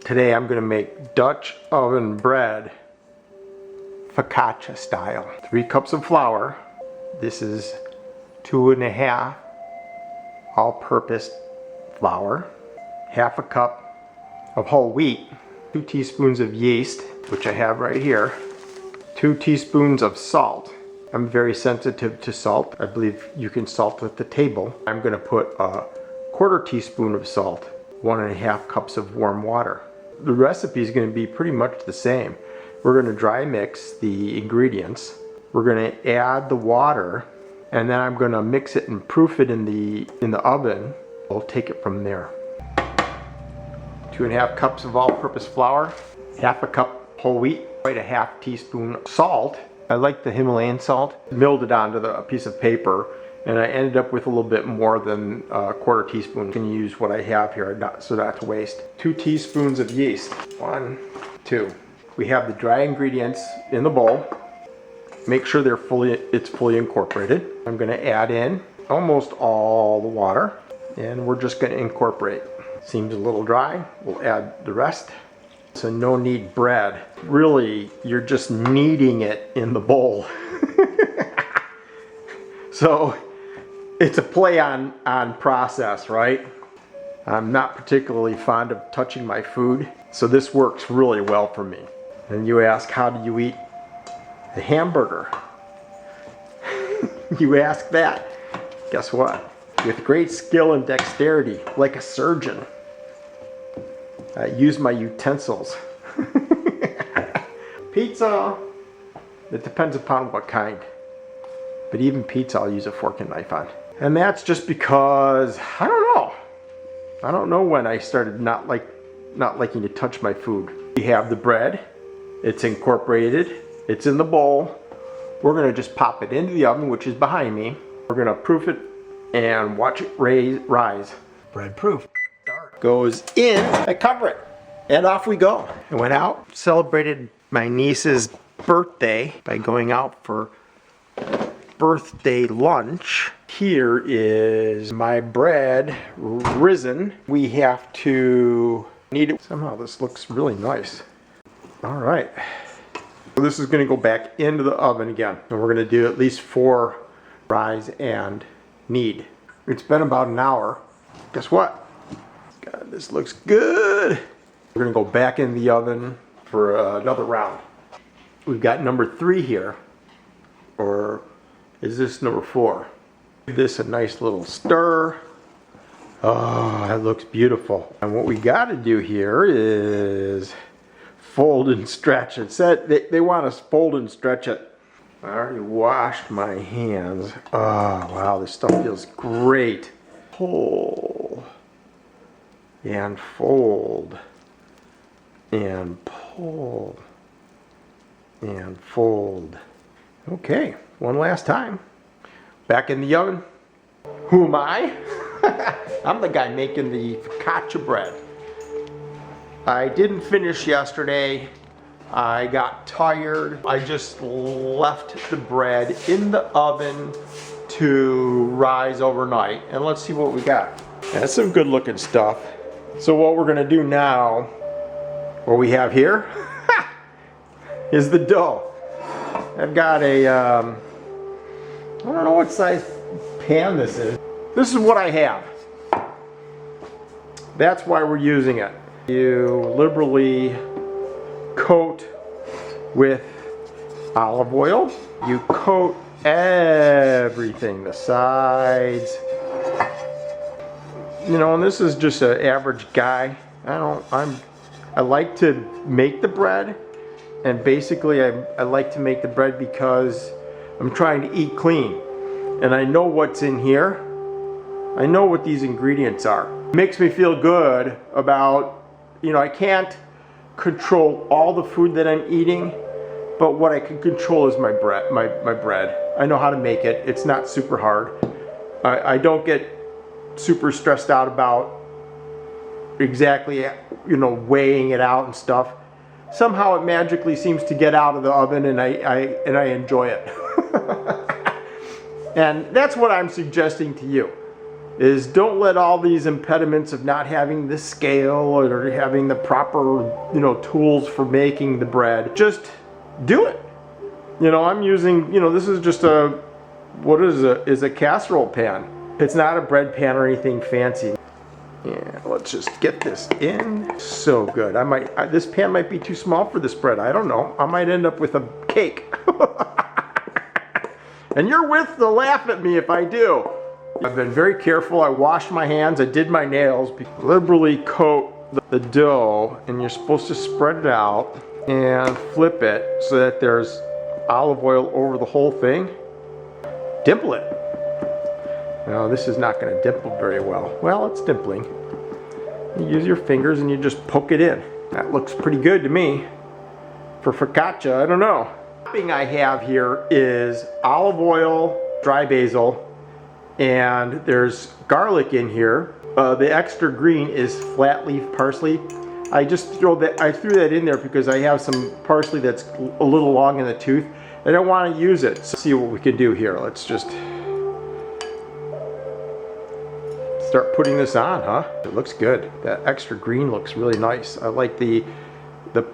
Today I'm going to make Dutch oven bread, focaccia style. 3 cups of flour. This is 2.5 all-purpose flour. 1/2 cup of whole wheat. 2 teaspoons of yeast, which I have right here. 2 teaspoons of salt. I'm very sensitive to salt. I believe you can salt at the table. I'm going to put a 1/4 teaspoon of salt. 1.5 cups of warm water. The recipe is going to be pretty much the same. We're going to dry mix the ingredients. We're going to add the water, and then I'm going to mix it and proof it in the oven. We'll take it from there. 2.5 cups of all-purpose flour, 1/2 cup whole wheat, right, 1/2 teaspoon salt. I like the Himalayan salt. Milled it onto a piece of paper, and I ended up with a little bit more than a 1/4 teaspoon. You can use what I have here, so not to waste. 2 teaspoons of yeast. 1, 2. We have the dry ingredients in the bowl. Make sure it's fully incorporated. I'm going to add in almost all the water, and we're just going to incorporate. Seems a little dry. We'll add the rest. So no knead bread. Really, you're just kneading it in the bowl. So it's a play on process, right? I'm not particularly fond of touching my food, so this works really well for me. And you ask, how do you eat a hamburger? You ask that. Guess what? With great skill and dexterity, like a surgeon. I use my utensils. Pizza. It depends upon what kind. But even pizza I'll use a fork and knife on. And that's just because, I don't know. I don't know when I started not liking to touch my food. We have the bread. It's incorporated. It's in the bowl. We're going to just pop it into the oven, which is behind me. We're going to proof it and watch it rise. Bread proof. Goes in. I cover it. And off we go. I went out, celebrated my niece's birthday by going out for birthday lunch. Here is my bread risen. We have to knead it. Somehow this looks really nice. All right. So this is going to go back into the oven again. And we're going to do at least 4 rise and knead. It's been about an hour. Guess what? God, this looks good. We're going to go back in the oven for another round. We've got number 3 here. Or is this number 4? Give this a nice little stir. Oh, that looks beautiful. And what we got to do here is fold and stretch. It said they want us fold and stretch it. I already washed my hands. Oh, wow, this stuff feels great. Pull and fold and pull and fold. Okay, one last time. Back in the oven. Who am I? I'm the guy making the focaccia bread. I didn't finish yesterday. I got tired. I just left the bread in the oven to rise overnight. And let's see what we got. That's some good looking stuff. So what we're gonna do now, what we have here, is the dough. I've got a, I don't know what size pan this is. This is what I have. That's why we're using it. You liberally coat with olive oil. You coat everything, the sides. You know, and this is just an average guy. I like to make the bread, and basically I like to make the bread because I'm trying to eat clean. And I know what's in here. I know what these ingredients are. It makes me feel good about, you know, I can't control all the food that I'm eating, but what I can control is my bread. My bread. I know how to make it. It's not super hard. I don't get super stressed out about exactly, you know, weighing it out and stuff. Somehow it magically seems to get out of the oven, and I enjoy it. And that's what I'm suggesting to you. is don't let all these impediments of not having the scale or having the proper, tools for making the bread. Just do it. I'm using, this is just is a casserole pan. It's not a bread pan or anything fancy. Yeah, let's just get this in. So good. This pan might be too small for this bread. I don't know. I might end up with a cake. And you're with to laugh at me if I do. I've been very careful. I washed my hands. I did my nails. Liberally coat the dough, and you're supposed to spread it out and flip it so that there's olive oil over the whole thing. Dimple it. No, this is not going to dimple very well. Well, it's dimpling. You use your fingers and you just poke it in. That looks pretty good to me. For focaccia, I don't know. The topping I have here is olive oil, dry basil, and there's garlic in here. The extra green is flat leaf parsley. I threw that in there because I have some parsley that's a little long in the tooth. I don't want to use it. So see what we can do here. Let's just start putting this on, huh? It looks good. That extra green looks really nice. I like the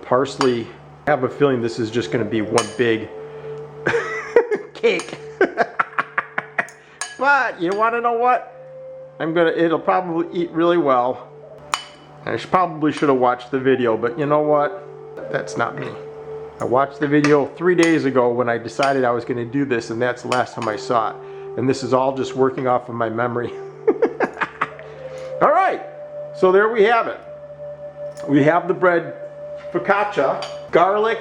parsley. I have a feeling this is just going to be one big cake. But you want to know what? It'll probably eat really well. I probably should have watched the video, but you know what? That's not me. I watched the video 3 days ago when I decided I was going to do this, and that's the last time I saw it. And this is all just working off of my memory. All right, so there we have it. We have the bread focaccia, garlic,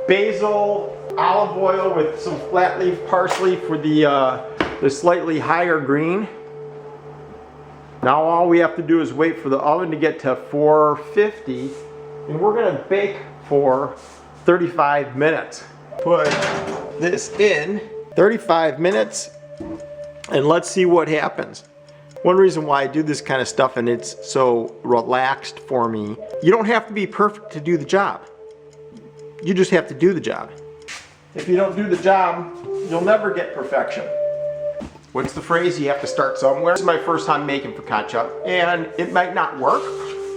basil, olive oil with some flat leaf parsley for the slightly higher green. Now all we have to do is wait for the oven to get to 450, and we're going to bake for 35 minutes. Put this in 35 minutes and let's see what happens. One reason why I do this kind of stuff and it's so relaxed for me, you don't have to be perfect to do the job. You just have to do the job. If you don't do the job, you'll never get perfection. What's the phrase? You have to start somewhere. This is my first time making focaccia, and it might not work.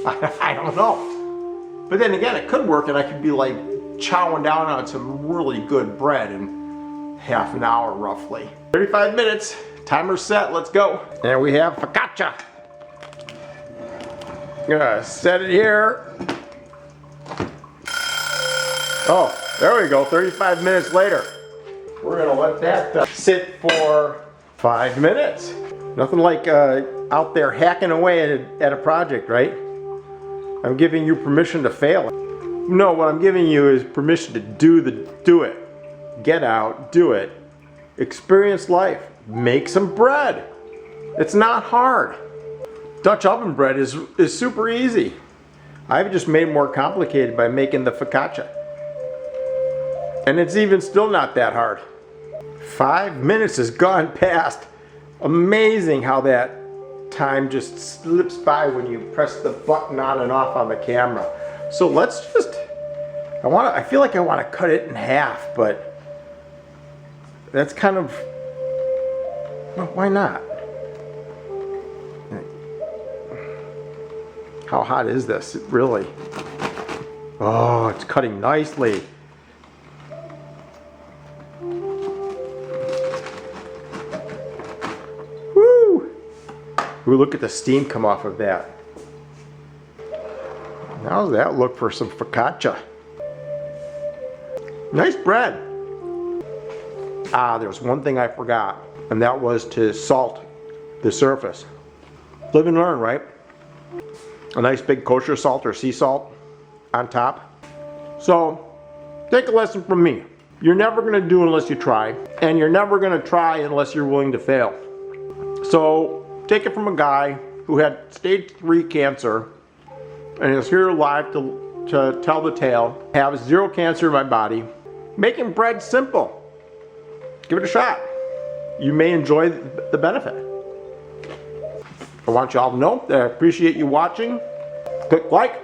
I don't know. But then again, it could work, and I could be like chowing down on some really good bread in half an hour roughly. 35 minutes, timer set, let's go. And we have focaccia. Gonna set it here. Oh, there we go, 35 minutes later. We're gonna let that sit for 5 minutes. Nothing like out there hacking away at a project, right? I'm giving you permission to fail. No, what I'm giving you is permission to do it. Get out, do it. Experience life. Make some bread. It's not hard. Dutch oven bread is super easy. I've just made it more complicated by making the focaccia. And it's even still not that hard. 5 minutes has gone past. Amazing how that time just slips by when you press the button on and off on the camera. So let's just, I feel like I want to cut it in half, but that's kind of, well, why not? How hot is this, really? Oh, it's cutting nicely. Ooh, look at the steam come off of that. How's that look for some focaccia? Nice bread. Ah, there's one thing I forgot, and that was to salt the surface. Live and learn, right? A nice big kosher salt or sea salt on top. So, take a lesson from me. You're never gonna do unless you try, and you're never gonna try unless you're willing to fail. So, take it from a guy who had stage 3 cancer and is here live to tell the tale. I have 0 cancer in my body. Making bread simple. Give it a shot. You may enjoy the benefit. I want you all to know that I appreciate you watching. Click like,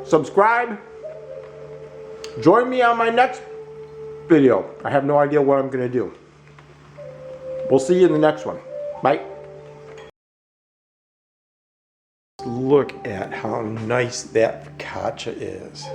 subscribe. Join me on my next video. I have no idea what I'm going to do. We'll see you in the next one. Bye. look at how nice that focaccia is.